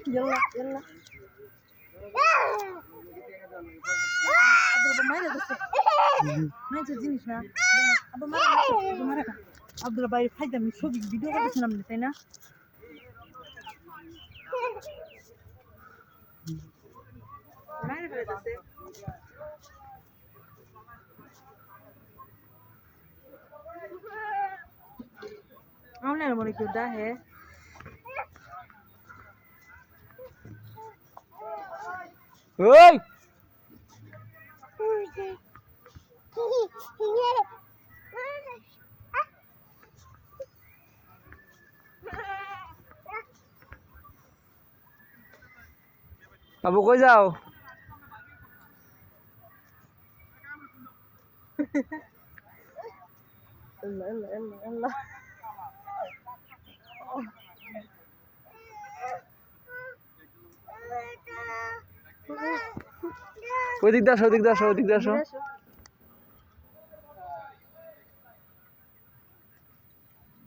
يلا يلا ما تجينيش نا ابو مرة عبد الله باي حاجه من شو فيديو قدسنا من هنا ما اعرف هذا انا مالك ده है ओए अब कोई जाओ يلا يلا يلا يلا ওদিক দাও ওদিক দাও ওদিক দাও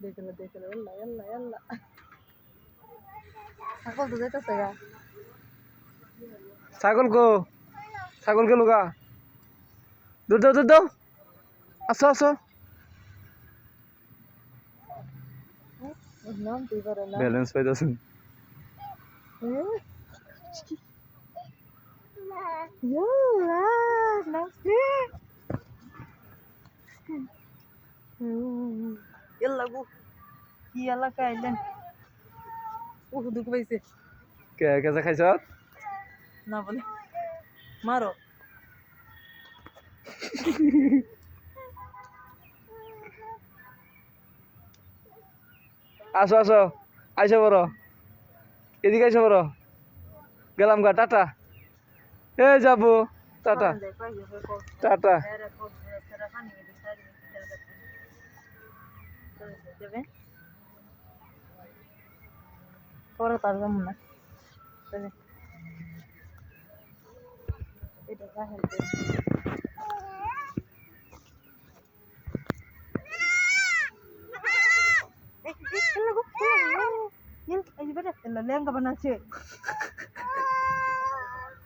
देखलो देखलो يلا يلا يلا ছাগল তো যেতেছে গা ছাগল কে লুকা দূর দাও আসো আসো নাম তুই পারে না ব্যালেন্স পাইতাছেন يلا نفسي يلا قو يلا كايلن দুঃখ পাইছে কে কেসে খাইছ না বলে মারো আসো আসো আইসা বড় এদিকে আইসা বড় গেলাম গা টাটা এ যাবো টাটা টাটা পরে পারবো না এটা হেল্প লেহেঙ্গা বানাচ্ছে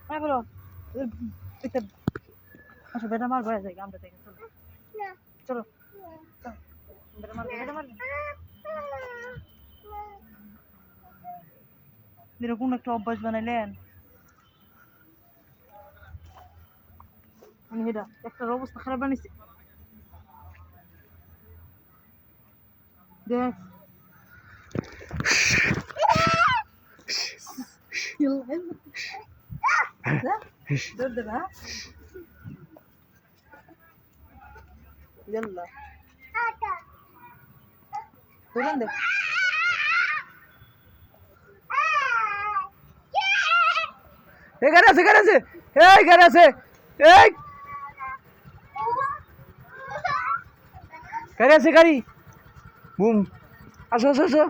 হ্যাঁ বলো আচ্ছা বেটা মারবো যাই আমরা থেকে চলো চলো বেটা মারবো এরকম একটা অভ্যাস বানাইলেন আমি এটা একটার অবস্থা খারাপ বানিয়েছি দেখ دور ده بقى يلا دور عندك এখানে আছে এখানে আছে এই গাড়ি আছে গাড়ি বুম আসো আসো আসো